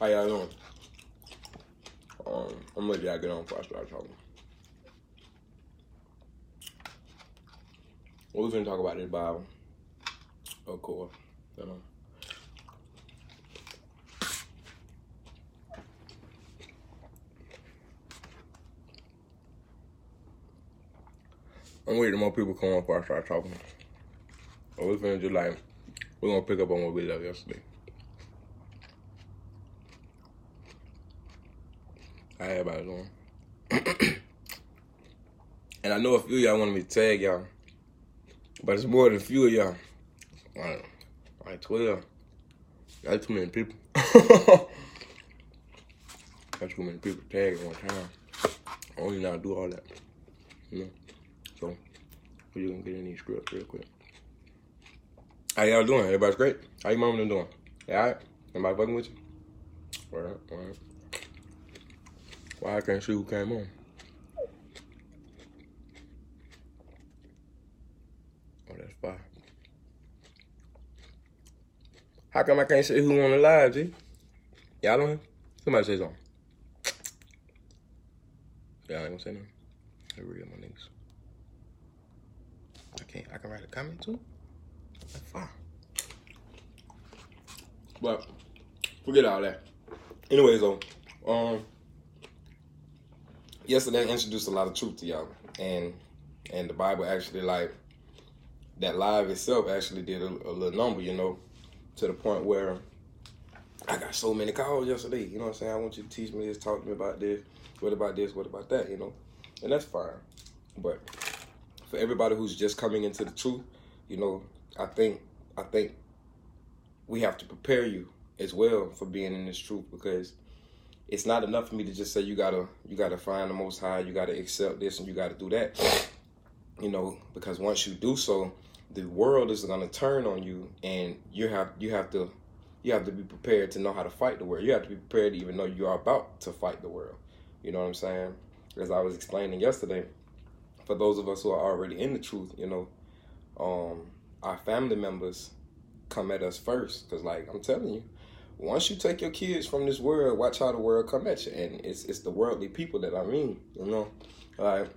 How y'all doing? I'm ready to get on before I start talking. What we finna talk about is Bible, of course, you know. I'm waiting more people come on before I start talking. But we're finna just like, we're gonna pick up on what we left yesterday. How everybody doing? And I know a few of y'all wanted me to tag y'all, but it's more than a few of y'all. Like 12. That's too many people. That's too many people to tag at one time. I don't even know how to do all that. You know? So, we're gonna get in these scripts real quick. How y'all doing? Everybody's great? How your mama doing? You alright? Somebody fucking with you? Alright. Why I can't see who came on? Oh, that's fine. How come I can't see who on the live, G? Y'all on here? Somebody say something. Y'all ain't gonna say nothing. They real, my niggas. I can write a comment too? That's fine. But, forget all that. Anyways, though, yesterday I introduced a lot of truth to y'all. And the Bible actually, like, that live itself actually did a little number, you know, to the point where I got so many calls yesterday. You know what I'm saying? I want you to teach me this, talk to me about this. What about this? What about that? You know? And that's fine. But for everybody who's just coming into the truth, you know, I think we have to prepare you as well for being in this truth, because it's not enough for me to just say you gotta find the Most High, you gotta accept this, and you gotta do that. You know, because once you do so, the world is gonna turn on you, and you have to be prepared to know how to fight the world. You have to be prepared to even know you are about to fight the world. You know what I'm saying? As I was explaining yesterday, for those of us who are already in the truth, you know, our family members come at us first. Because, like, I'm telling you, once you take your kids from this world, watch how the world come at you. And it's the worldly people that I mean, you know. Like,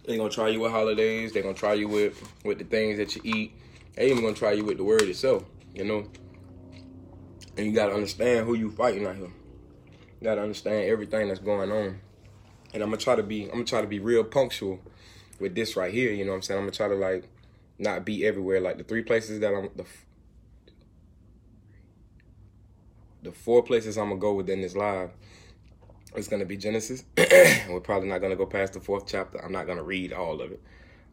they're going to try you with holidays. They're going to try you with the things that you eat. They even going to try you with the word itself, you know. And you got to understand who you fighting out here. You got to understand everything that's going on. And I'm going to try to be real punctual with this right here, you know what I'm saying? I'm going to try to, like, not be everywhere. Like, the 3 places that the 4 places I'm going to go within this live, it's going to be Genesis. We're probably not going to go past the 4th chapter. I'm not going to read all of it.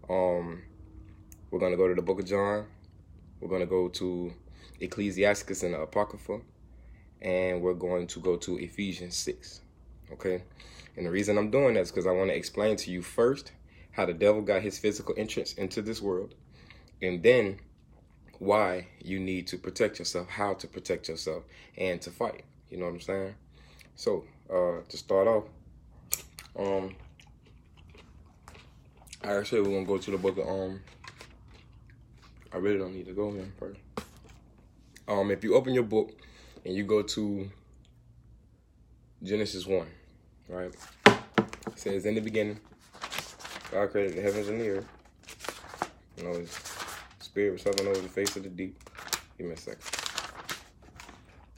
We're going to go to the book of John. We're going to go to Ecclesiasticus and the Apocrypha. And we're going to go to Ephesians 6. Okay? And the reason I'm doing that is because I want to explain to you first how the devil got his physical entrance into this world. And then why you need to protect yourself, how to protect yourself, and to fight. You know what I'm saying? So, to start off, actually we're going to go to the book of, I really don't need to go here first. If you open your book and you go to Genesis 1, right? It says, in the beginning, God created the heavens and the earth. You know, his spirit was hovering over the face of the deep. Give me a second.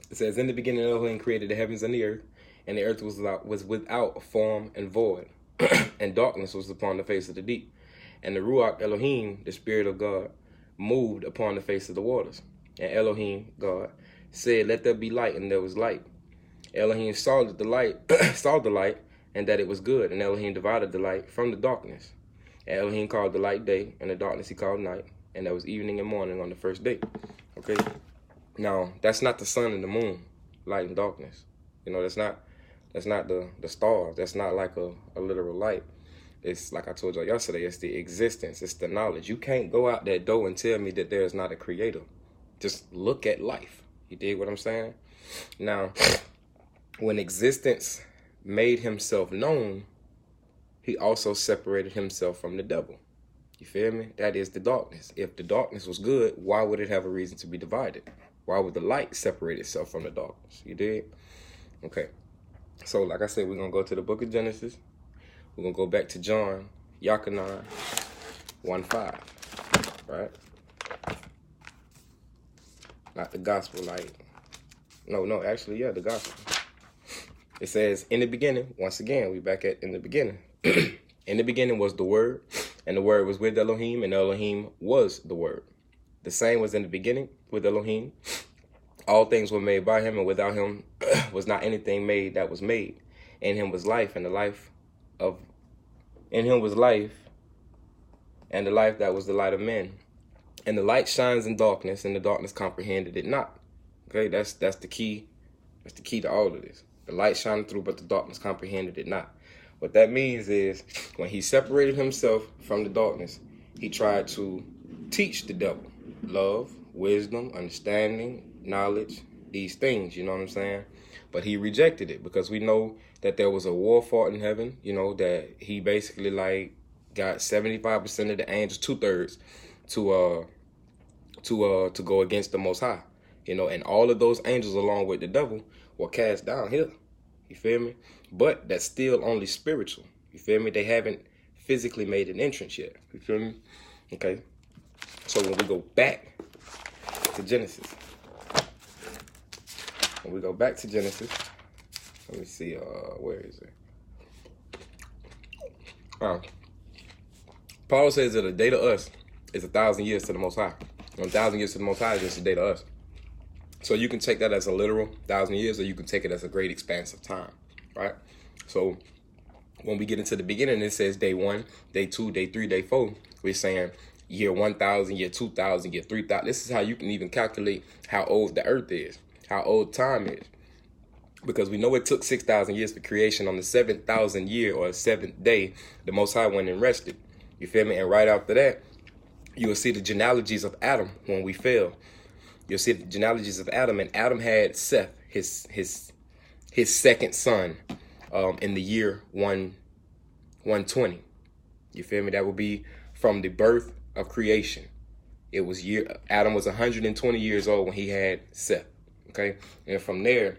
It says, in the beginning, Elohim created the heavens and the earth was without form and void, and darkness was upon the face of the deep. And the Ruach Elohim, the Spirit of God, moved upon the face of the waters. And Elohim, God, said, let there be light, and there was light. Elohim saw the light, and that it was good. And Elohim divided the light from the darkness. And Elohim called the light day, and the darkness he called night. And there was evening and morning on the first day. Okay? Now, that's not the sun and the moon, light and darkness. You know, that's not the stars. That's not like a literal light. It's like I told y'all yesterday, it's the existence, it's the knowledge. You can't go out that door and tell me that there's not a creator. Just look at life. You dig what I'm saying? Now, when existence made himself known, he also separated himself from the devil. You feel me? That is the darkness. If the darkness was good, why would it have a reason to be divided? Why would the light separate itself from the darkness? You did? Okay. So, like I said, we're going to go to the book of Genesis. We're going to go back to John, Yachanan 1:5, right? Not the gospel, like, no, actually, yeah, the gospel. It says, in the beginning, once again, we back at in the beginning. In the beginning was the Word, and the Word was with Elohim, and Elohim was the Word. The same was in the beginning with Elohim. All things were made by him, and without him was not anything made that was made. In him was life, and the life that was the light of men. And the light shines in darkness, and the darkness comprehended it not. Okay, that's the key. That's the key to all of this. The light shined through, but the darkness comprehended it not. What that means is, when he separated himself from the darkness, he tried to teach the devil love, wisdom, understanding, knowledge, these things, you know what I'm saying? But he rejected it, because we know that there was a war fought in heaven, you know, that he basically like got 75% of the angels, 2/3 to go against the Most High, you know, and all of those angels along with the devil were cast down here. You feel me? But that's still only spiritual. You feel me? They haven't physically made an entrance yet. You feel me? Okay. So when we go back to Genesis, let me see, where is it? Paul says that a day to us is 1,000 years to the Most High. 1,000 years to the Most High is just a day to us. So you can take that as a literal 1,000 years, or you can take it as a great expanse of time, right? So when we get into the beginning, it says day 1, day 2, day 3, day 4. We're saying year 1,000, year 2,000, year 3,000. This is how you can even calculate how old the earth is, how old time is. Because we know it took 6,000 years for creation. On the 7,000th year or 7th day, the Most High went and rested. You feel me? And right after that, you will see the genealogies of Adam when we fell. You'll see the genealogies of Adam, and Adam had Seth, his second son, in the year 120. You feel me? That would be from the birth of creation. Adam was 120 years old when he had Seth. Okay, and from there,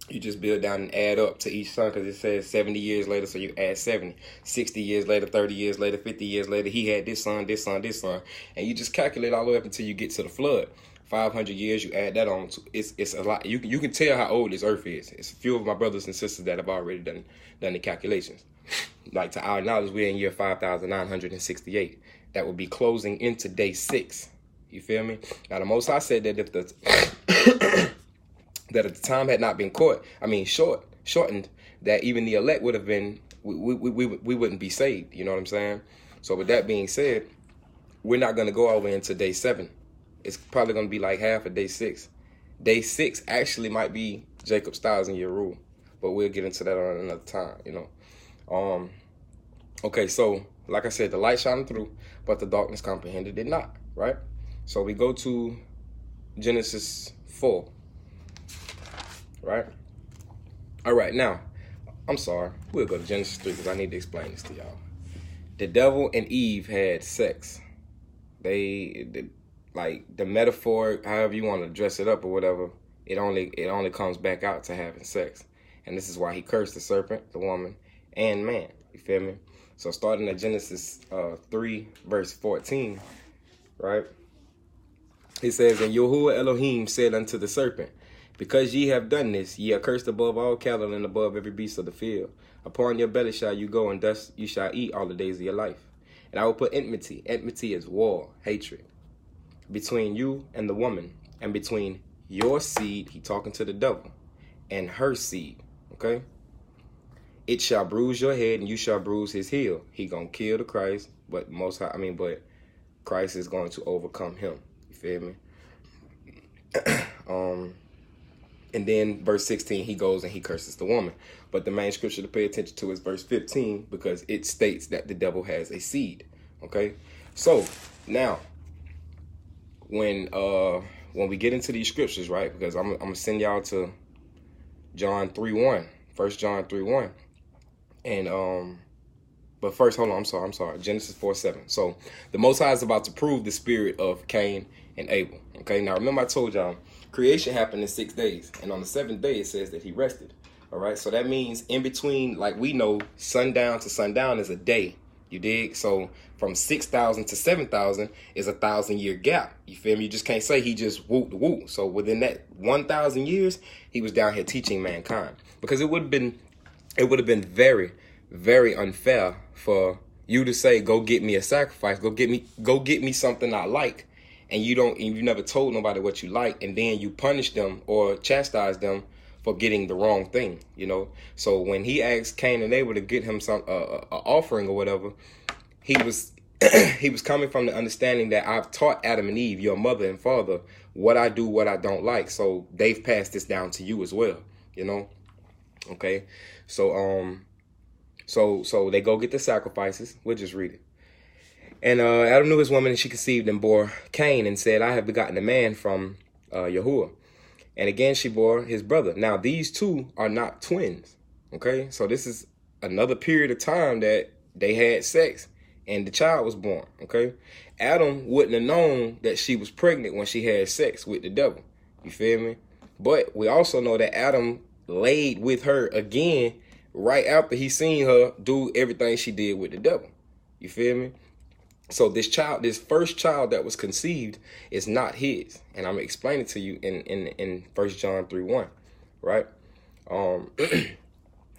you just build down and add up to each son, because it says 70 years later, so you add 70. 60 years later, 30 years later, 50 years later, he had this son, this son, this son, and you just calculate all the way up until you get to the flood. 500 years, you add that on. It's a lot. You can tell how old this earth is. It's a few of my brothers and sisters that have already done the calculations. Like, to our knowledge, we're in year 5,968. That would be closing into day 6. You feel me? Now, the Most High said that if the time had not been shortened, that even the elect would have been, we wouldn't be saved. You know what I'm saying? So with that being said, we're not going to go all the way into day 7. It's probably going to be like half of day 6. Day 6 actually might be Jacob's 1,000-year rule, but we'll get into that on another time, you know. Okay, so like I said, the light shined through, but the darkness comprehended it not, right? So we go to Genesis 4, right? All right, now, I'm sorry. We'll go to Genesis 3 because I need to explain this to y'all. The devil and Eve had sex. Like the metaphor, however you want to dress it up or whatever, it only comes back out to having sex. And this is why he cursed the serpent, the woman, and man. You feel me? So starting at Genesis 3, verse 14, right? It says, and Yahuwah Elohim said unto the serpent, because ye have done this, ye are cursed above all cattle and above every beast of the field. Upon your belly shall you go, and thus you shall eat all the days of your life. And I will put enmity. Enmity is war, hatred, between you and the woman, and between your seed, he talking to the devil, and her seed, okay? It shall bruise your head, and you shall bruise his heel. He gonna kill the Christ, but Christ is going to overcome him. You feel me? And then verse 16, he goes and he curses the woman. But the main scripture to pay attention to is verse 15, because it states that the devil has a seed. Okay? So now, when we get into these scriptures, right? Because I'm gonna send y'all to John 3:1, 1 John 3:1. And but first, hold on, I'm sorry. Genesis 4:7. So the Most High is about to prove the spirit of Cain and Abel. Okay, now remember I told y'all Creation happened in 6 days, and on the seventh day it says that he rested. All right, so that means in between, like we know, sundown to sundown is a day. You dig? So from 6,000 to 7,000 is a 1,000-year gap. You feel me? You just can't say he just whooped the whoop. So within that 1,000 years, he was down here teaching mankind, because it would have been very, very unfair for you to say, go get me a sacrifice, go get me something I like, and you never told nobody what you like, and then you punish them or chastise them for getting the wrong thing, you know. So when he asked Cain and Abel to get him some offering or whatever, he was he was coming from the understanding that I've taught Adam and Eve, your mother and father, what I do, what I don't like. So they've passed this down to you as well, you know. Okay, so so they go get the sacrifices. We'll just read it. And Adam knew his woman, and she conceived and bore Cain, and said, I have begotten a man from Yahuwah. And again she bore his brother. Now these two are not twins. Okay, so this is another period of time that they had sex and the child was born. Okay, Adam wouldn't have known that she was pregnant when she had sex with the devil. You feel me? But we also know that Adam laid with her again right after he seen her do everything she did with the devil. You feel me? So this first child that was conceived is not his. And I'm going to explain it to you in 1 John 3:1, right?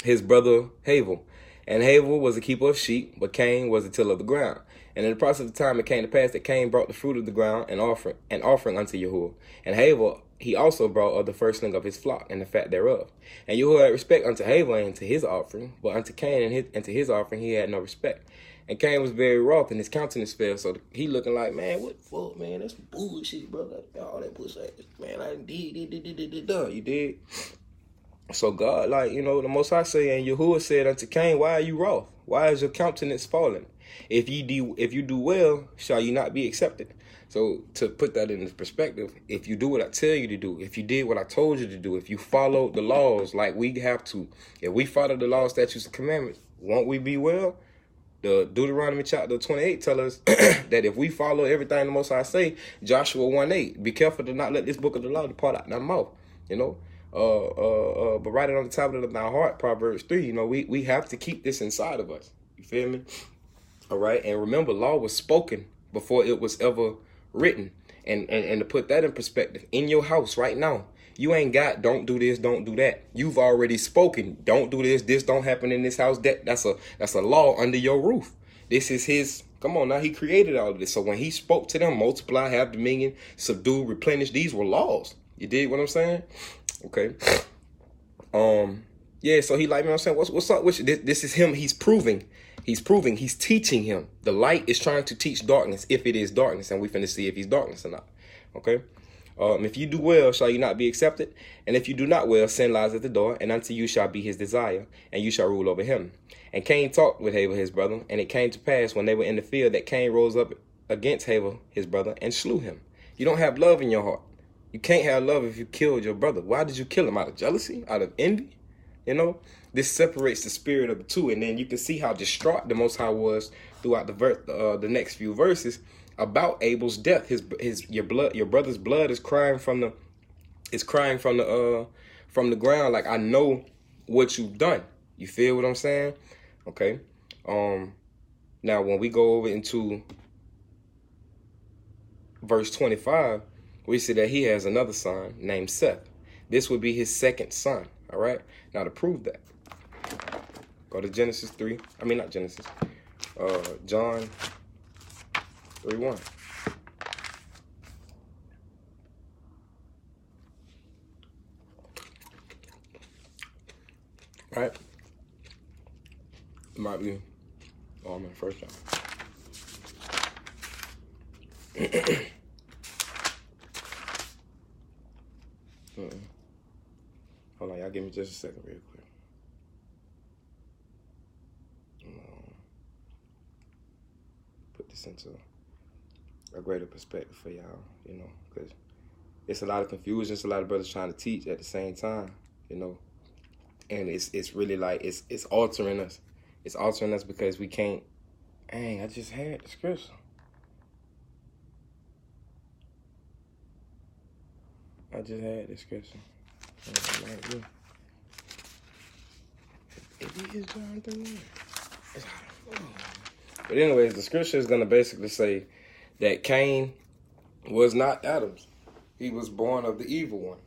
His brother Havel. And Havel was a keeper of sheep, but Cain was a tiller of the ground. And in the process of time, it came to pass that Cain brought the fruit of the ground and offering unto Yahuwah. And Havel, he also brought of the firstling of his flock and the fat thereof. And Yahuwah had respect unto Havel and to his offering, but unto Cain and to his offering he had no respect. And Cain was very wroth, and his countenance fell. So he looking like, man, what the fuck, man? That's bullshit, bro. Like, all that bullshit, man. I did. You did. So God, like, you know, the Most High say, and Yahuwah said unto Cain, why are you wroth? Why is your countenance fallen? If you do well, shall you not be accepted? So to put that into perspective, if you do what I tell you to do, if you did what I told you to do, if you follow the laws like we have to, if we follow the laws, statutes, and commandments, won't we be well? The Deuteronomy chapter 28 tell us that if we follow everything the Most High say, Joshua 1:8, be careful to not let this book of the law depart out of thy mouth, you know. But write it on the tablet of thy heart, Proverbs 3. You know, we have to keep this inside of us. You feel me? All right. And remember, law was spoken before it was ever written. And to put that in perspective, in your house right now, you ain't got don't do this, don't do that. You've already spoken. Don't do this don't happen in this house. That's a law under your roof. This is his. Come on now, he created all of this. So when he spoke to them, multiply, have dominion, subdue, replenish, these were laws. You dig what I'm saying? Okay. Yeah, so he like, you know what I'm saying? What's up with you? This is him. He's proving, he's teaching him. The light is trying to teach darkness, if it is darkness, and we finna see if he's darkness or not. Okay. If you do well, shall you not be accepted? And if you do not well, sin lies at the door, and unto you shall be his desire, and you shall rule over him. And Cain talked with Havel his brother, and it came to pass when they were in the field that Cain rose up against Havel his brother and slew him. You don't have love in your heart. You can't have love if you killed your brother. Why did you kill him? Out of jealousy? Out of envy? You know, this separates the spirit of the two. And then you can see how distraught the Most High was throughout the next few verses about Abel's death. Your brother's blood is crying from the ground. Like, I know what you've done. You feel what I'm saying? Okay. Now when we go over into verse 25, we see that he has another son named Seth. This would be his second son. All right. Now to prove that, go to Genesis 3. I mean, not Genesis. John 3:1. All right. It might be. Oh, I'm in First John. Hold on, y'all give me just a second real quick. Put this into a greater perspective for y'all, you know, because it's a lot of confusion. It's a lot of brothers trying to teach at the same time, you know, and it's really like it's altering us. It's altering us because we can't. Dang, I just had the scripture. I just had this scripture. It is John 3. But anyways, the scripture is going to basically say that Cain was not Adam's. He was born of the evil one.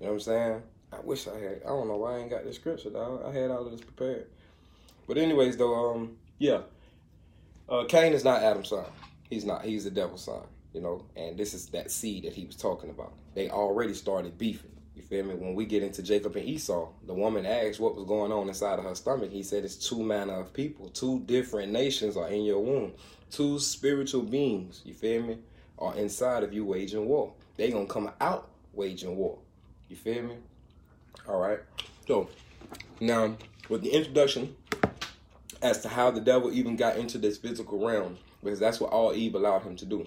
You know what I'm saying? I wish I had. I don't know why I ain't got this scripture, dog. I had all of this prepared. But anyways, though, Cain is not Adam's son. He's not. He's the devil's son, you know. And this is that seed that he was talking about. They already started beefing. You feel me? When we get into Jacob and Esau, the woman asked what was going on inside of her stomach. He said it's two manner of people. Two different nations are in your womb. Two spiritual beings, you feel me, are inside of you waging war. They gonna come out waging war. You feel me? All right. So now with the introduction as to how the devil even got into this physical realm, because that's what all Eve allowed him to do.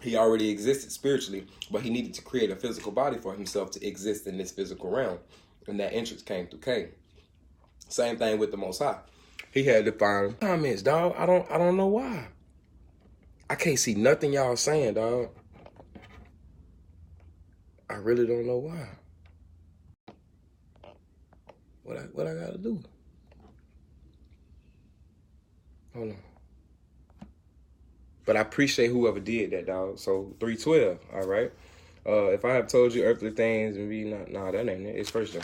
He already existed spiritually, but he needed to create a physical body for himself to exist in this physical realm. And that entrance came through Cain. Same thing with the Most High. He had to find comments, dog. I don't know why. I can't see nothing y'all saying, dog. I really don't know why. What I gotta do? Hold on. But I appreciate whoever did that, dog. So 3:12, all right? If I have told you earthly things and be not, nah, that ain't it. It's First John.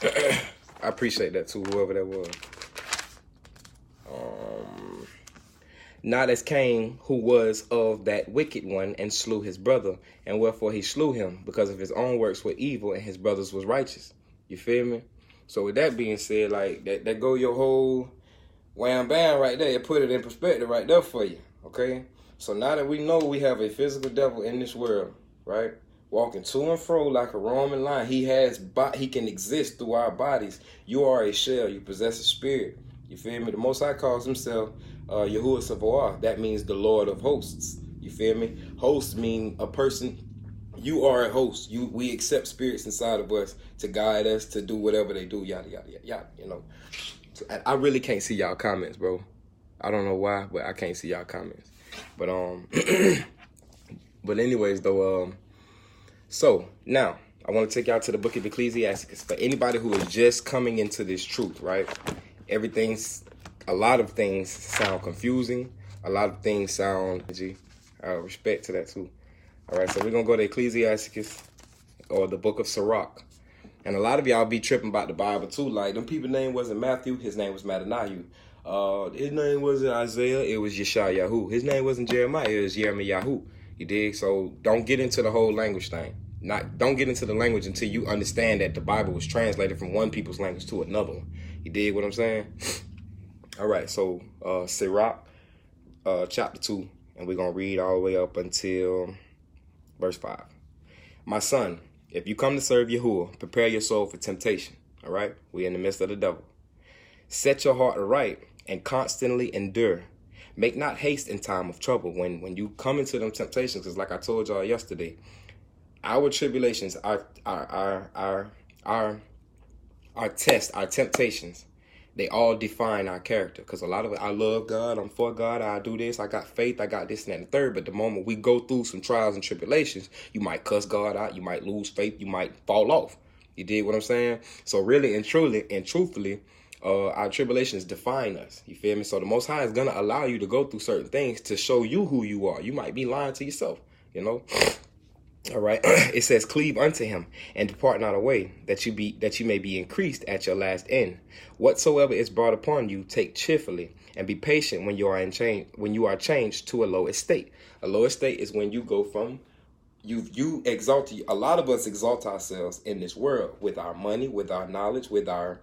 I appreciate that too, whoever that was. Not as Cain, who was of that wicked one and slew his brother, and wherefore he slew him, because of his own works were evil and his brothers was righteous. You feel me? So with that being said, like that go your whole wham bam right there. It put it in perspective right there for you. Okay? So now that we know we have a physical devil in this world, right? Walking to and fro like a Roman lion. He can exist through our bodies. You are a shell. You possess a spirit. You feel me? The Most High calls himself Yahuwah Sabaoth. That means the Lord of hosts. You feel me? Hosts mean a person. You are a host. We accept spirits inside of us to guide us, to do whatever they do, yada, yada, yada, yada, you know. So I really can't see y'all comments, bro. I don't know why, but I can't see y'all comments. But but anyways, though, so now I want to take y'all to the book of Ecclesiastes. For anybody who is just coming into this truth, right? A lot of things sound confusing. A lot of things sound, respect to that too. All right, so we're going to go to Ecclesiastes, or the book of Sirach. And a lot of y'all be tripping about the Bible too. Like, them people's name wasn't Matthew, his name was Mattanahu. His name wasn't Isaiah, it was Yeshayahu. His name wasn't Jeremiah, it was Yirmiyahu. You dig? So don't get into the whole language thing. Don't get into the language until you understand that the Bible was translated from one people's language to another one. You dig what I'm saying? All right, so Sirach, chapter 2, and we're going to read all the way up until verse 5. My son, if you come to serve Yahuwah, prepare your soul for temptation. All right? We're in the midst of the devil. Set your heart aright and constantly endure. Make not haste in time of trouble. When you come into them temptations, because like I told y'all yesterday, our tribulations, our tests, our temptations, they all define our character. Because a lot of it, I love God, I'm for God, I do this, I got faith, I got this and that and the third. But the moment we go through some trials and tribulations, you might cuss God out, you might lose faith, you might fall off. You dig what I'm saying? So really and truly and truthfully, our tribulations define us. You feel me? So the Most High is going to allow you to go through certain things to show you who you are. You might be lying to yourself, you know? All right. It says, cleave unto him and depart not away, that you may be increased at your last end. Whatsoever is brought upon you, take cheerfully, and be patient when you are changed to a low estate. A low estate is when you go from you exalt. A lot of us exalt ourselves in this world with our money, with our knowledge, with our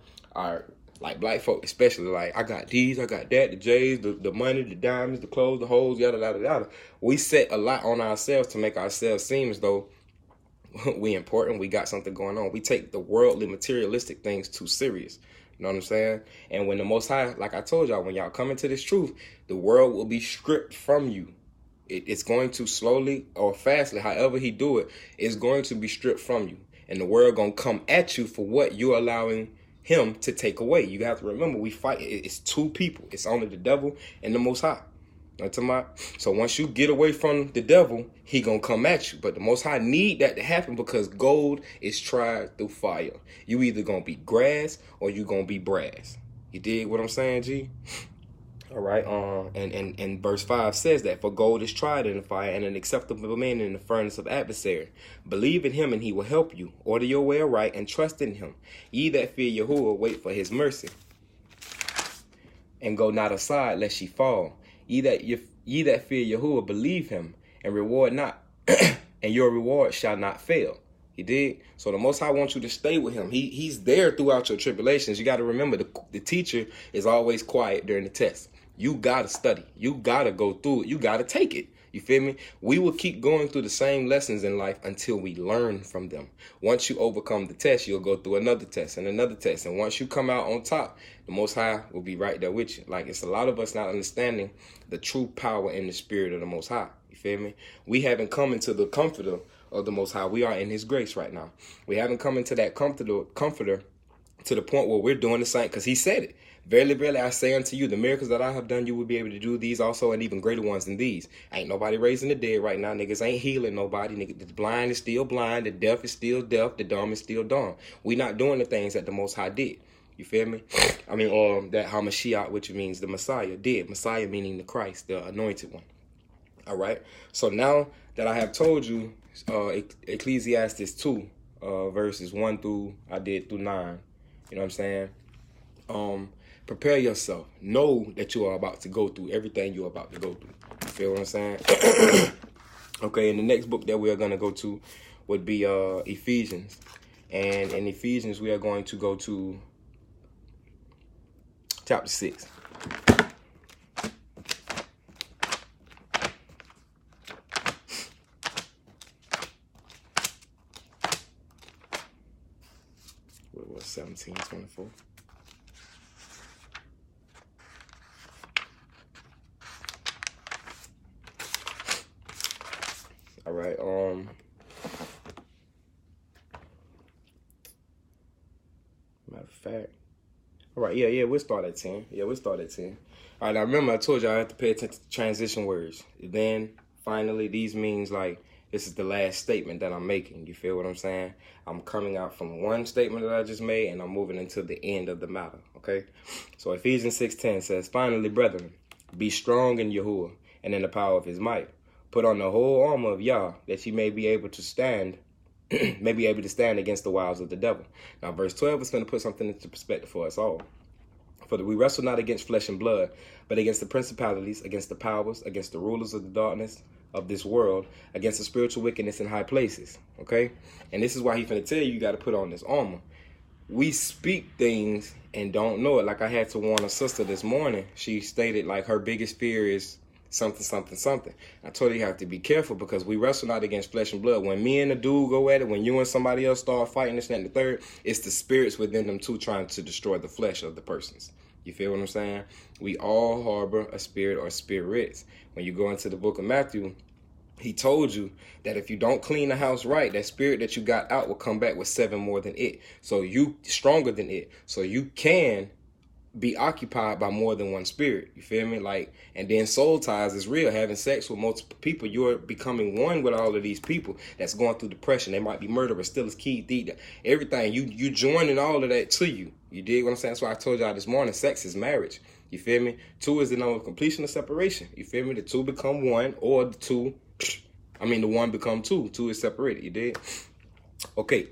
like black folk especially. Like, I got these, I got that, the J's, the money, the diamonds, the clothes, the hoes, yada yada yada. We set a lot on ourselves to make ourselves seem as though we important, we got something going on. We take the worldly, materialistic things too serious. You know what I'm saying? And when the Most High, like I told y'all, when y'all come into this truth, the world will be stripped from you. It's going to slowly or fastly, however he do it, it's going to be stripped from you. And the world going to come at you for what you're allowing him to take away. You have to remember, we fight. It's two people. It's only the devil and the Most High. So once you get away from the devil, he gonna come at you. But the Most High need that to happen because gold is tried through fire. You either gonna be grass or you gonna be brass. You dig what I'm saying, G? All right. And verse 5 says that for gold is tried in the fire and an acceptable man in the furnace of adversary. Believe in him and he will help you. Order your way aright and trust in him. Ye that fear Yahuwah, wait for his mercy. And go not aside lest ye fall. Ye that fear Yahuwah, believe him and reward not, and your reward shall not fail. You did. So the Most High wants you to stay with him. He's there throughout your tribulations. You got to remember the teacher is always quiet during the test. You got to study. You got to go through it. You got to take it. You feel me? We will keep going through the same lessons in life until we learn from them. Once you overcome the test, you'll go through another test and another test. And once you come out on top, the Most High will be right there with you. Like, it's a lot of us not understanding the true power in the spirit of the Most High. You feel me? We haven't come into the comforter of the Most High. We are in his grace right now. We haven't come into that comforter to the point where we're doing the same, because he said it. Verily, verily, I say unto you, the miracles that I have done, you will be able to do these also, and even greater ones than these. Ain't nobody raising the dead right now. Niggas ain't healing nobody. Niggas, the blind is still blind. The deaf is still deaf. The dumb is still dumb. We not doing the things that the Most High did. You feel me? I mean, that HaMashiach, which means the Messiah, did. Messiah meaning the Christ, the anointed one. All right? So now that I have told you, Ecclesiastes 2, verses 1 through 9. You know what I'm saying? Prepare yourself. Know that you are about to go through everything you're about to go through. You feel what I'm saying? Okay, and the next book that we are going to go to would be Ephesians. And in Ephesians, we are going to go to chapter 6. What was 17:24? All right. Matter of fact. All right. Yeah. We'll start at 10. All right. Now remember, I told you I have to pay attention to transition words. Then finally, these means like this is the last statement that I'm making. You feel what I'm saying? I'm coming out from one statement that I just made, and I'm moving into the end of the matter. Okay. So Ephesians 6:10 says, "Finally, brethren, be strong in Yahuwah and in the power of his might. Put on the whole armor of Yah, that ye may be able to stand, against the wiles of the devil." Now, verse 12 is going to put something into perspective for us all. "For we wrestle not against flesh and blood, but against the principalities, against the powers, against the rulers of the darkness of this world, against the spiritual wickedness in high places." Okay? And this is why he's going to tell you got to put on this armor. We speak things and don't know it. Like I had to warn a sister this morning. She stated like her biggest fear is something. I told her you have to be careful because we wrestle not against flesh and blood. When me and the dude go at it, when you and somebody else start fighting this and the third, it's the spirits within them too trying to destroy the flesh of the persons. You feel what I'm saying? We all harbor a spirit or spirits. When you go into the book of Matthew, he told you that if you don't clean the house right, that spirit that you got out will come back with 7 more than it. So you stronger than it. So you can be occupied by more than one spirit. You feel me? Like, and then soul ties is real. Having sex with multiple people, you're becoming one with all of these people that's going through depression. They might be murderers, still as key, everything. You joining all of that to you. You dig what I'm saying? That's why I told y'all this morning, sex is marriage. You feel me? 2 is the number of completion or separation. You feel me? The 2 become 1, or the 1 become 2. 2 is separated. You dig? Okay.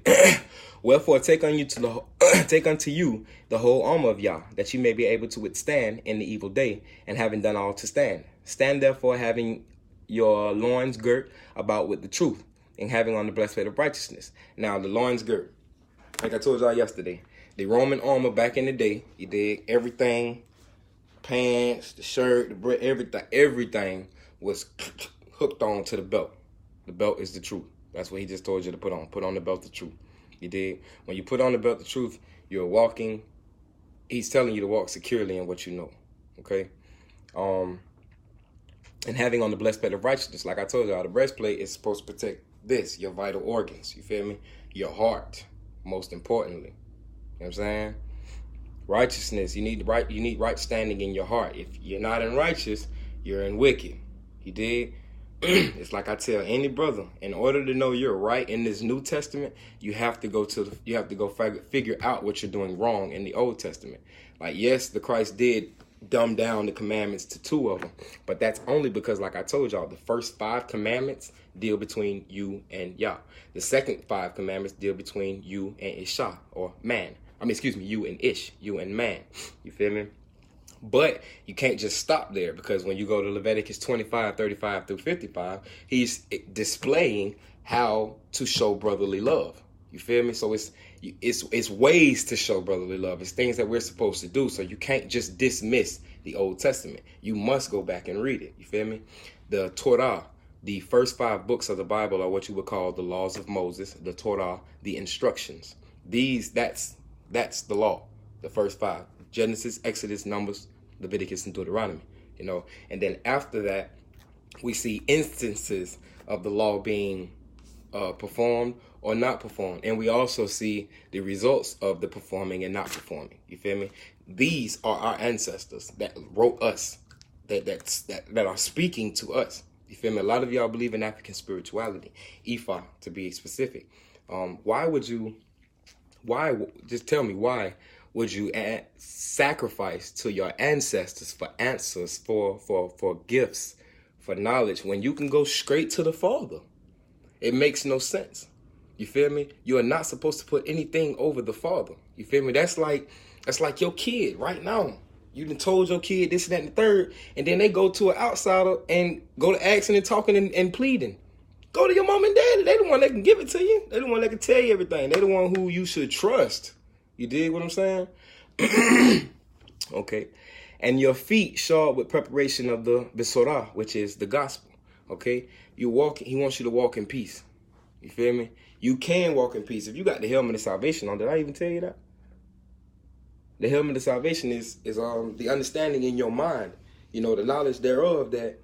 "Wherefore take unto you the whole armor of Yah, that ye may be able to withstand in the evil day, and having done all to stand. Stand therefore, having your loins girt about with the truth, and having on the breastplate of righteousness." Now the loins girt, like I told y'all yesterday, the Roman armor back in the day, you dig, everything, pants, the shirt, the bread, everything was hooked on to the belt. The belt is the truth. That's what he just told you to put on. Put on the belt of truth. You did. When you put on the belt of truth, you're walking. He's telling you to walk securely in what you know. Okay. And having on the breastplate of righteousness, like I told y'all, the breastplate is supposed to protect this, your vital organs. You feel me? Your heart, most importantly. You know what I'm saying? Righteousness. You need right standing in your heart. If you're not in righteous, you're in wicked. You dig? It's like I tell any brother, in order to know you're right in this New Testament, you have to go figure out what you're doing wrong in the Old Testament. Like, yes, the Christ did dumb down the commandments to 2 of them, but that's only because, like I told y'all, the first 5 commandments deal between you and Yah. The second 5 commandments deal between you and Isha, or man. You and Ish, you and man. You feel me? But you can't just stop there, because when you go to Leviticus 25, 35 through 55, he's displaying how to show brotherly love. You feel me? So it's ways to show brotherly love. It's things that we're supposed to do. So you can't just dismiss the Old Testament. You must go back and read it. You feel me? The Torah, the first 5 books of the Bible, are what you would call the laws of Moses. The Torah, the instructions. That's the law. The first 5: Genesis, Exodus, Numbers, Leviticus, and Deuteronomy. You know, and then after that, we see instances of the law being performed or not performed, and we also see the results of the performing and not performing. You feel me? These are our ancestors that wrote us, that are speaking to us. You feel me? A lot of y'all believe in African spirituality, Ifa to be specific. Just tell me, why would you sacrifice to your ancestors for answers, for gifts, for knowledge, when you can go straight to the Father? It makes no sense. You feel me? You are not supposed to put anything over the Father. You feel me? That's like your kid right now. You done told your kid this, that, and the third, and then they go to an outsider and go to asking and talking and pleading. Go to your mom and daddy. They the one that can give it to you. They the one that can tell you everything. They the one who you should trust. You dig what I'm saying? Okay. And your feet shod with preparation of the Besorah, which is the gospel. Okay. He wants you to walk in peace. You feel me? You can walk in peace. If you got the helmet of salvation on, did I even tell you that? The helmet of salvation is the understanding in your mind, you know, the knowledge thereof that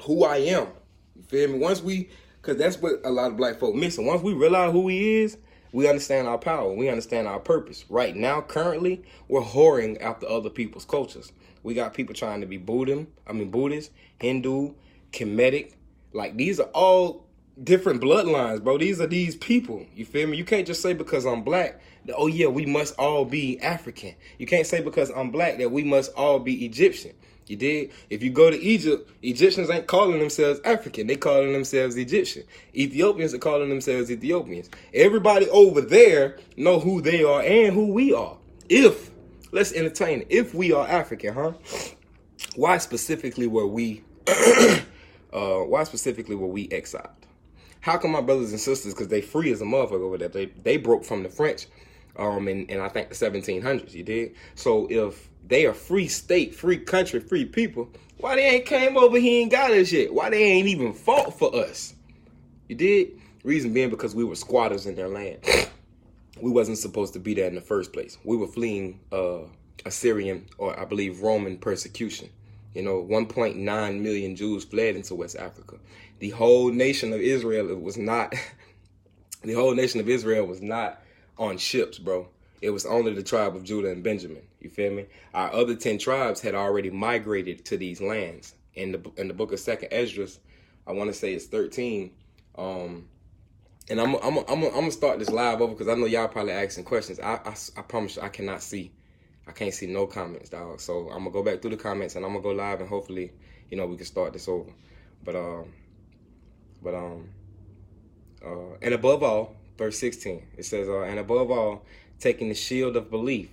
who I am. You feel me? Because that's what a lot of black folk missing. Once we realize who he is, we understand our power. We understand our purpose. Right now, currently, we're whoring after other people's cultures. We got people trying to be Buddhist, Hindu, Kemetic. Like, these are all different bloodlines, bro. These are these people. You feel me? You can't just say because I'm black that, oh yeah, we must all be African. You can't say because I'm black that we must all be Egyptian. You dig? If you go to Egypt, Egyptians ain't calling themselves African. They calling themselves Egyptian. Ethiopians are calling themselves Ethiopians. Everybody over there know who they are and who we are. Let's entertain it. If we are African, huh? Why specifically were we exiled? How come my brothers and sisters, because they free as a motherfucker over there, they broke from the French in I think the 1700s, you dig? So if they are free state, free country, free people, why they ain't came over here and got us yet? Why they ain't even fought for us? You dig? Reason being because we were squatters in their land. We wasn't supposed to be there in the first place. We were fleeing Assyrian, or I believe Roman persecution. You know, 1.9 million Jews fled into West Africa. The whole nation of Israel was not on ships, bro. It was only the tribe of Judah and Benjamin. You feel me? Our other 10 tribes had already migrated to these lands. In the book of 2nd Esdras, I want to say it's 13. And I'm gonna start this live over because I know y'all probably asking questions. I promise you, I can't see no comments, dog. So I'm gonna go back through the comments and I'm gonna go live, and hopefully, you know, we can start this over. And above all, verse 16, it says, and above all, taking the shield of belief,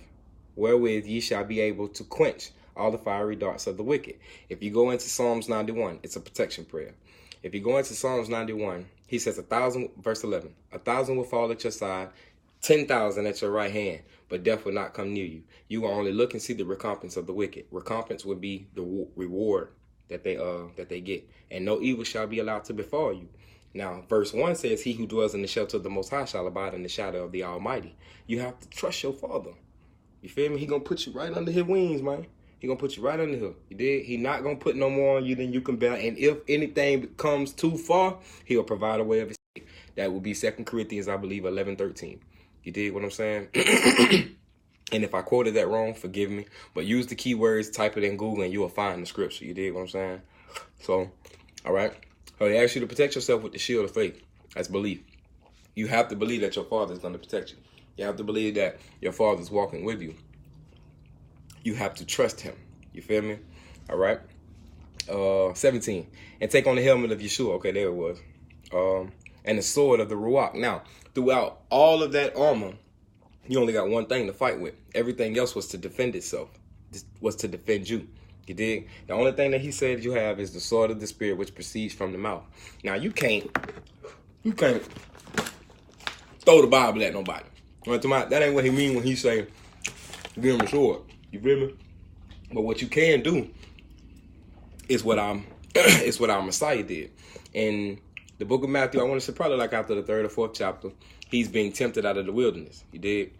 wherewith ye shall be able to quench all the fiery darts of the wicked. If you go into Psalms 91, it's a protection prayer. If you go into Psalms 91, he says 1,000, verse 11, 1,000 will fall at your side, 10,000 at your right hand, but death will not come near you. You will only look and see the recompense of the wicked. Recompense would be the reward that they get, and no evil shall be allowed to befall you. Now, verse 1 says, he who dwells in the shelter of the Most High shall abide in the shadow of the Almighty. You have to trust your Father. You feel me? He gonna put you right under his wings, man. He gonna put you right under here. You did? He not gonna put no more on you than you can bear. And if anything comes too far, he'll provide a way of escape. That will be 2 Corinthians, I believe, 11:13. You dig what I'm saying? And if I quoted that wrong, forgive me. But use the keywords, type it in Google, and you will find the scripture. You dig what I'm saying? So, all right. So he asks you to protect yourself with the shield of faith. That's belief. You have to believe that your Father is going to protect you. You have to believe that your Father is walking with you. You have to trust him. You feel me? All right. 17. And take on the helmet of Yeshua. Okay, there it was. And the sword of the Ruach. Now, throughout all of that armor, you only got one thing to fight with. Everything else was to defend itself. This was to defend you. You dig? The only thing that he said you have is the sword of the Spirit, which proceeds from the mouth. Now, you can't throw the Bible at nobody. That ain't what he mean when he say, give him the sword. You feel me? But what you can do is what our Messiah did. In the book of Matthew, I want to say probably like after the 3rd or 4th chapter, he's being tempted out of the wilderness. You did.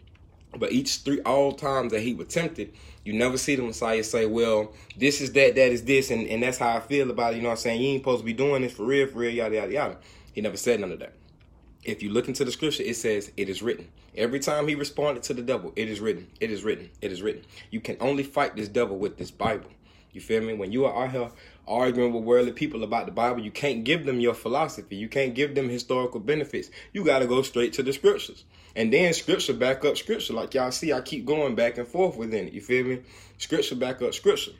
But all times that he was tempted, you never see the Messiah say, well, this is that is this, and that's how I feel about it. You know what I'm saying? You ain't supposed to be doing this for real, yada, yada, yada. He never said none of that. If you look into the scripture, it says, it is written. Every time he responded to the devil, it is written, it is written, it is written. You can only fight this devil with this Bible. You feel me? When you are out here arguing with worldly people about the Bible, you can't give them your philosophy. You can't give them historical benefits. You got to go straight to the scriptures. And then scripture back up scripture. Like y'all see, I keep going back and forth within it. You feel me? Scripture back up scripture.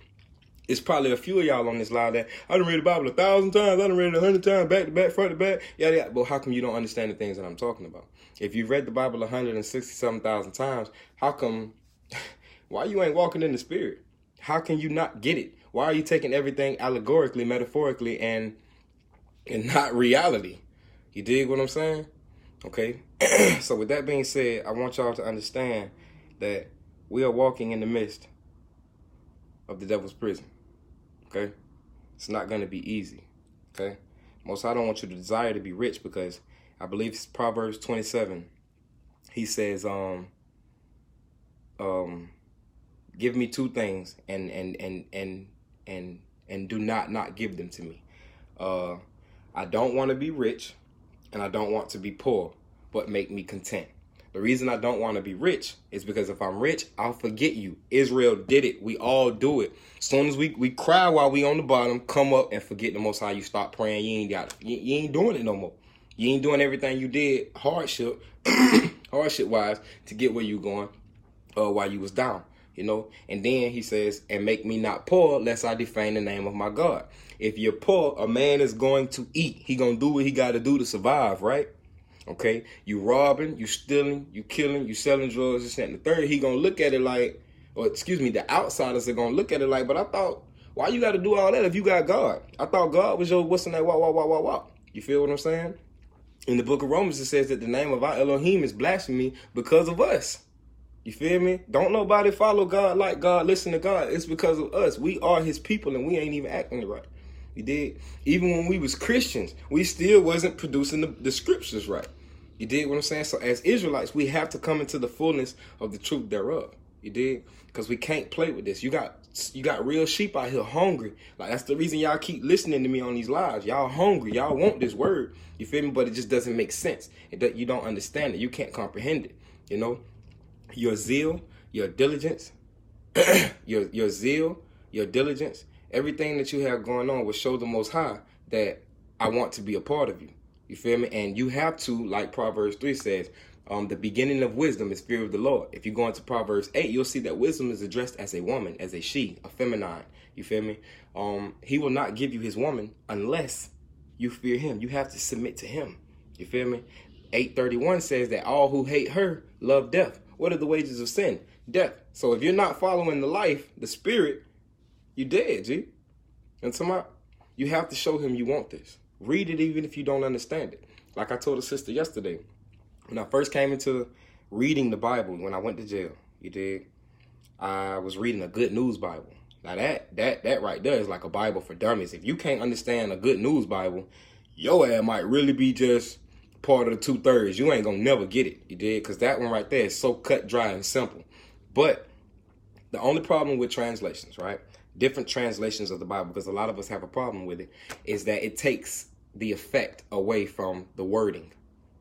It's probably a few of y'all on this live that I done read the Bible 1,000 times. I done read it 100 times, back to back, front to back. Yeah. But how come you don't understand the things that I'm talking about? If you've read the Bible 167,000 times, how come, why you ain't walking in the spirit? How can you not get it? Why are you taking everything allegorically, metaphorically, and not reality? You dig what I'm saying? Okay. So with that being said, I want y'all to understand that we are walking in the midst of the devil's prison. Okay? It's not going to be easy. Okay? Most I don't want you to desire to be rich, because I believe it's Proverbs 27. He says, give me two things and do not give them to me. I don't want to be rich, and I don't want to be poor, but make me content. The reason I don't want to be rich is because if I'm rich, I'll forget you. Israel did it. We all do it. As soon as we cry while we on the bottom, come up and forget the Most High. You stop praying. You ain't doing it no more. You ain't doing everything you did hardship wise to get where you going while you was down. You know, and then he says, and make me not poor, lest I defame the name of my God. If you're poor, a man is going to eat. He gonna do what he got to do to survive, right? Okay, you robbing, you stealing, you killing, you selling drugs, this, and the third. He gonna look at it like, or excuse me, the outsiders are gonna look at it like, but I thought, why you got to do all that if you got God? I thought God was your what's in that walk. You feel what I'm saying? In the book of Romans, it says that the name of our Elohim is blasphemy because of us. You feel me? Don't nobody follow God like God, listen to God. It's because of us. We are his people, and we ain't even acting right. You did. Even when we was Christians, we still wasn't producing the scriptures right. You did what I'm saying? So as Israelites, we have to come into the fullness of the truth thereof. You did? Because we can't play with this. You got real sheep out here hungry. Like, that's the reason y'all keep listening to me on these lives. Y'all hungry. Y'all want this word. You feel me? But it just doesn't make sense. You don't understand it. You can't comprehend it. You know? Your zeal, your diligence, your zeal, your diligence, everything that you have going on will show the Most High that I want to be a part of you. You feel me? And you have to, like Proverbs 3 says, the beginning of wisdom is fear of the Lord. If you go into Proverbs 8, you'll see that wisdom is addressed as a woman, as a she, a feminine. You feel me? He will not give you his woman unless you fear him. You have to submit to him. You feel me? 8:31 says that all who hate her love death. What are the wages of sin? Death. So if you're not following the life, the spirit, you dead, G. And you have to show him you want this. Read it even if you don't understand it. Like I told a sister yesterday, when I first came into reading the Bible, when I went to jail, you did, I was reading a Good News Bible. Now that right there is like a Bible for dummies. If you can't understand a Good News Bible, your ass might really be just part of the 2/3. You ain't gonna never get it. You did? Because that one right there is so cut, dry, and simple. But the only problem with translations, right? Different translations of the Bible, because a lot of us have a problem with it, is that it takes the effect away from the wording.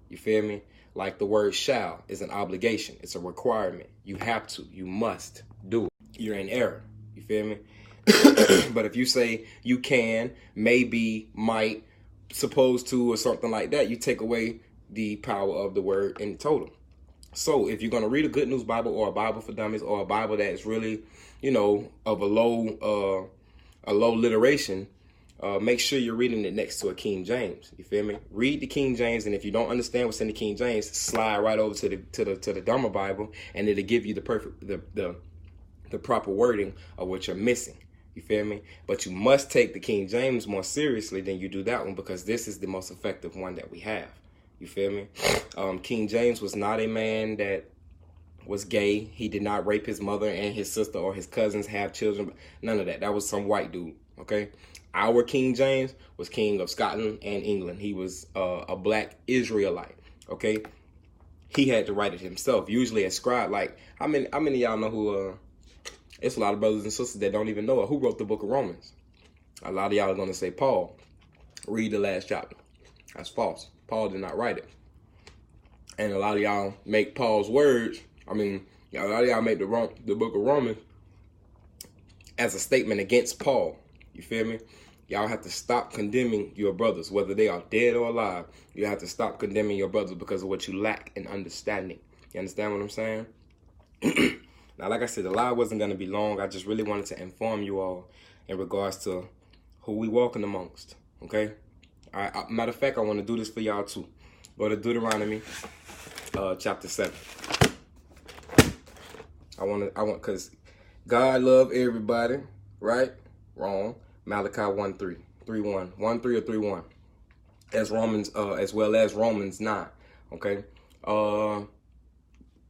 You feel me? Like the word shall is an obligation. It's a requirement. You have to. You must do it. You're in error. You feel me? But if you say you can, maybe, might, supposed to, or something like that, you take away the power of the word in total. So if you're going to read a Good News Bible or a Bible for Dummies or a Bible that's really, of a low literation, make sure you're reading it next to a King James. You feel me? Read the King James, and if you don't understand what's in the King James, slide right over to the Dumber Bible, and it'll give you the proper wording of what you're missing. You feel me? But you must take the King James more seriously than you do that one, because this is the most effective one that we have. You feel me? King James was not a man that was gay. He did not rape his mother and his sister or his cousins, have children. None of that. That was some white dude. Okay? Our King James was king of Scotland and England. He was a black Israelite. Okay? He had to write it himself. Usually a scribe. Like, how many of y'all know who... it's a lot of brothers and sisters that don't even know who wrote the book of Romans. A lot of y'all are going to say Paul. Read the last chapter. That's false. Paul did not write it. And a lot of y'all make Paul's words, a lot of y'all make the book of Romans as a statement against Paul. You feel me? Y'all have to stop condemning your brothers, whether they are dead or alive. You have to stop condemning your brothers because of what you lack in understanding. You understand what I'm saying? Now, like I said, the live wasn't going to be long. I just really wanted to inform you all in regards to who we walking amongst. Okay? Matter of fact, I want to do this for y'all too. Go to Deuteronomy chapter 7. Because God love everybody, right? Wrong. Malachi 1:3, 3:1, 1:3 or 3:1. As Romans, as well as Romans 9. Okay.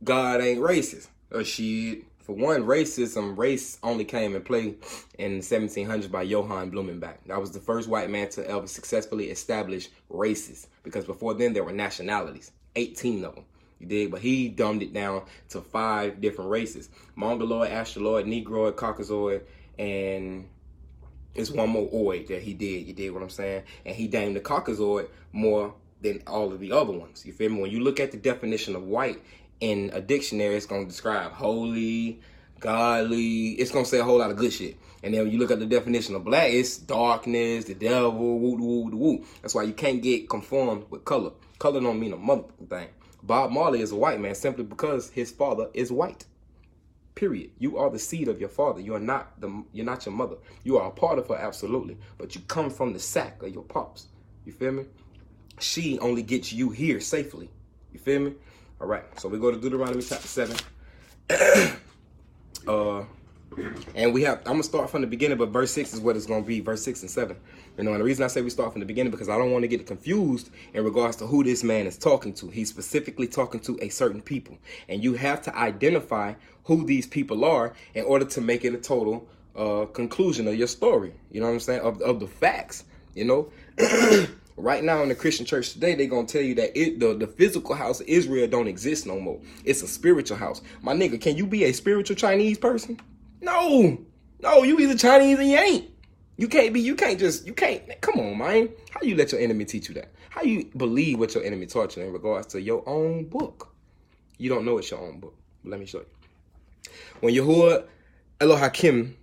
God ain't racist. Shit. For one, race only came in play in the 1700s by Johann Blumenbach. That was the first white man to ever successfully establish races, because before then there were nationalities, 18 of them. You dig? But he dumbed it down to 5 different races: Mongoloid, Australoid, Negroid, Caucasoid, and it's one more oid that he did. You dig what I'm saying? And he named the Caucasoid more than all of the other ones. You feel me? When you look at the definition of white in a dictionary, it's going to describe holy, godly. It's going to say a whole lot of good shit. And then when you look at the definition of black, it's darkness, the devil, woo, woo, woo, woo. That's why you can't get conformed with color. Color don't mean a motherfucking thing. Bob Marley is a white man simply because his father is white. Period. You are the seed of your father. You're not your mother. You are a part of her, absolutely. But you come from the sack of your pops. You feel me? She only gets you here safely. You feel me? All right, so we go to Deuteronomy chapter 7. And I'm going to start from the beginning, but verse 6 is what it's going to be, verse 6 and 7. And the reason I say we start from the beginning, because I don't want to get confused in regards to who this man is talking to. He's specifically talking to a certain people. And you have to identify who these people are in order to make it a total conclusion of your story. You know what I'm saying? Of the facts, Right now in the Christian church today, they're going to tell you that the physical house of Israel don't exist no more. It's a spiritual house. My nigga, can you be a spiritual Chinese person? No, you either Chinese or you ain't. You can't, come on, man. How you let your enemy teach you that? How you believe what your enemy taught you in regards to your own book? You don't know it's your own book. But let me show you. When Yahuwah Elohim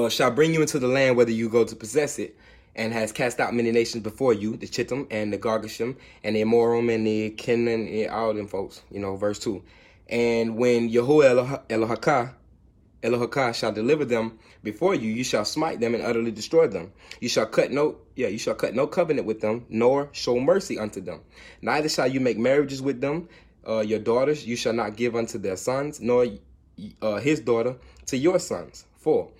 shall bring you into the land, whether you go to possess it, and has cast out many nations before you, the Chittim and the Gargashim and the Amorim and the Kenan and all them folks, verse 2. And when Yahuwah Elohakah shall deliver them before you, you shall smite them and utterly destroy them. You shall cut no covenant with them, nor show mercy unto them. Neither shall you make marriages with them. Your daughters you shall not give unto their sons, nor his daughter to your sons. 4.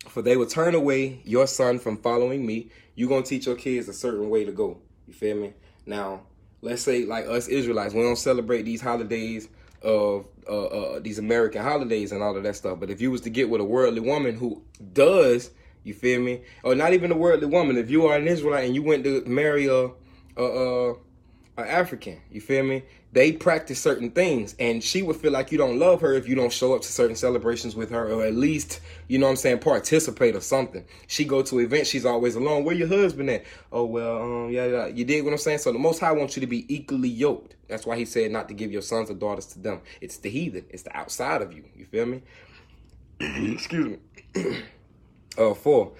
For they will turn away your son from following me. You're going to teach your kids a certain way to go. You feel me? Now, let's say like us Israelites, we don't celebrate these holidays of these American holidays and all of that stuff. But if you was to get with a worldly woman who does, you feel me? Or not even a worldly woman. If you are an Israelite and you went to marry a African, you feel me? They practice certain things, and she would feel like you don't love her if you don't show up to certain celebrations with her, or at least, participate or something. She go to events, she's always alone. Where your husband at? Oh, well, yeah, you dig what I'm saying? So the Most High wants you to be equally yoked. That's why he said not to give your sons or daughters to them. It's the heathen. It's the outside of you. You feel me? Excuse me. 4.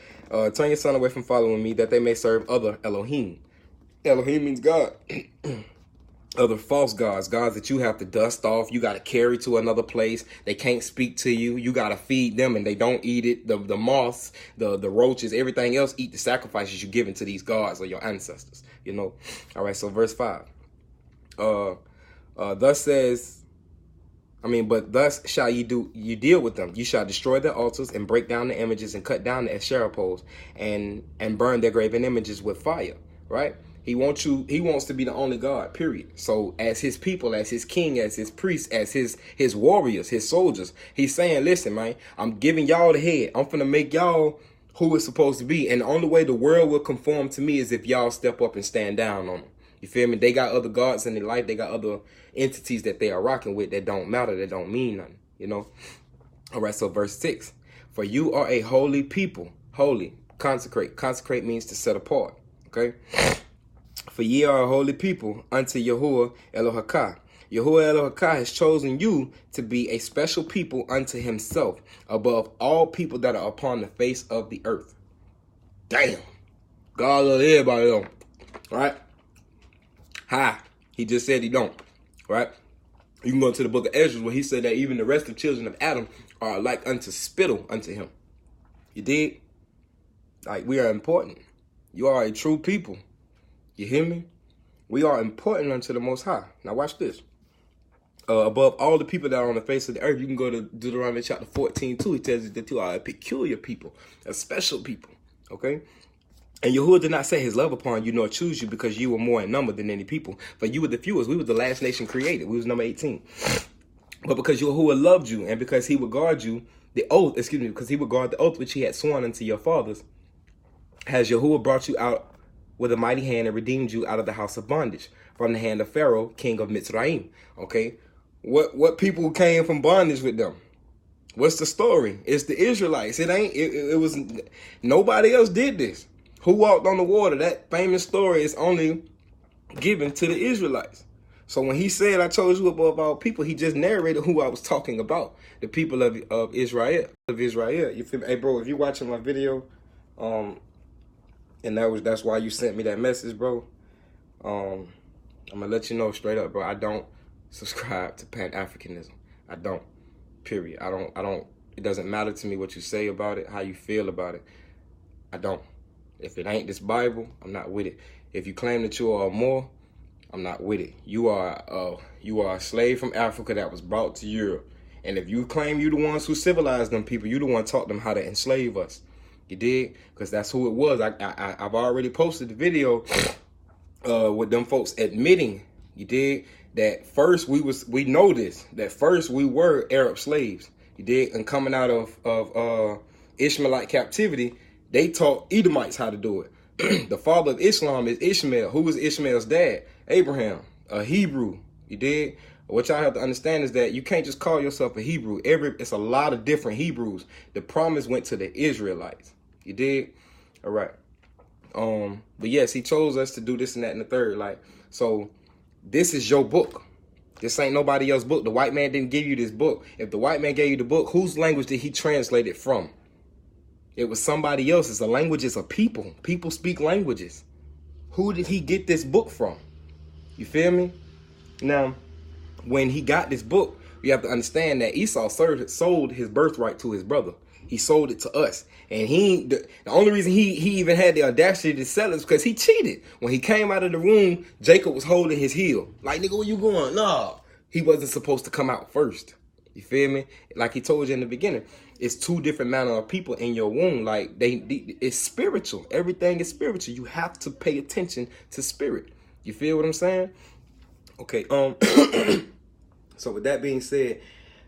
Turn your son away from following me, that they may serve other Elohim. Elohim means God. Other false gods, gods that you have to dust off, you got to carry to another place. They can't speak to you. You got to feed them, and they don't eat it. The moths, the roaches, everything else eat the sacrifices you given to these gods or your ancestors. You know. All right. So verse 5. Thus shall you deal with them. You shall destroy their altars and break down the images and cut down the Asherah poles and burn their graven images with fire. Right. He wants to be the only God, period. So as his people, as his king, as his priests, as his warriors, his soldiers, he's saying, listen, man, I'm giving y'all the head. I'm finna make y'all who it's supposed to be. And the only way the world will conform to me is if y'all step up and stand down on them. You feel me? They got other gods in their life. They got other entities that they are rocking with that don't matter, that don't mean nothing, you know? All right, so verse 6. For you are a holy people. Holy, consecrate. Consecrate means to set apart, okay? For ye are a holy people unto Yahuwah Elohakah. Yahuwah Elohakah has chosen you to be a special people unto himself above all people that are upon the face of the earth. Damn. God loves everybody though. Right? Hi. He just said he don't. Right? You can go to the book of Ezra where he said that even the rest of the children of Adam are like unto spittle unto him. You dig? Like, we are important. You are a true people. You hear me? We are important unto the Most High. Now watch this. Above all the people that are on the face of the earth, you can go to Deuteronomy chapter 14 too. He tells you that you are a peculiar people, a special people. Okay? And Yahuwah did not set his love upon you nor choose you because you were more in number than any people. For you were the fewest. We were the last nation created. We was number 18. But because Yahuwah loved you and because he would guard you, because he would guard the oath which he had sworn unto your fathers, has Yahuwah brought you out with a mighty hand and redeemed you out of the house of bondage from the hand of Pharaoh, king of Mitzrayim. Okay, what people came from bondage with them? What's the story? It's the Israelites. It was nobody else did this. Who walked on the water? That famous story is only given to the Israelites. So when he said, I chose you above all people, he just narrated who I was talking about. The people of Israel. You feel me? Hey bro, if you're watching my video, and that's why you sent me that message, bro. I'm gonna let you know straight up, bro. I don't subscribe to Pan-Africanism. I don't. Period. I don't. It doesn't matter to me what you say about it, how you feel about it. I don't. If it ain't this Bible, I'm not with it. If you claim that you are more, I'm not with it. You are a slave from Africa that was brought to Europe. And if you claim you the ones who civilized them people, you the one taught them how to enslave us. You did? Because that's who it was. I've already posted the video with them folks admitting, you did, that first we know this, that first we were Arab slaves. You did? And coming out of Ishmaelite captivity, they taught Edomites how to do it. The father of Islam is Ishmael. Who was Ishmael's dad? Abraham, a Hebrew. You did? What y'all have to understand is that you can't just call yourself a Hebrew. It's a lot of different Hebrews. The promise went to the Israelites. You did? All right. But yes, he chose us to do this and that and the third. Like, so this is your book. This ain't nobody else's book. The white man didn't give you this book. If the white man gave you the book, whose language did he translate it from? It was somebody else's. A language is a people. People speak languages. Who did he get this book from? You feel me? Now, when he got this book, you have to understand that Esau sold his birthright to his brother. He sold it to us. And the only reason he even had the audacity to sell it is because he cheated. When he came out of the room, Jacob was holding his heel. Like, nigga, where you going? Nah. He wasn't supposed to come out first. You feel me? Like he told you in the beginning, it's two different manner of people in your womb. Like, it's spiritual. Everything is spiritual. You have to pay attention to spirit. You feel what I'm saying? Okay, so with that being said,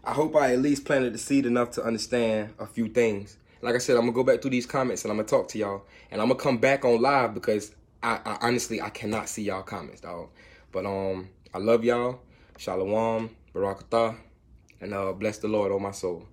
I hope I at least planted the seed enough to understand a few things. Like I said, I'm going to go back through these comments and I'm going to talk to y'all. And I'm going to come back on live because I honestly, I cannot see y'all comments, dog. But I love y'all. Shalom, Barakatah, and bless the Lord, oh my soul.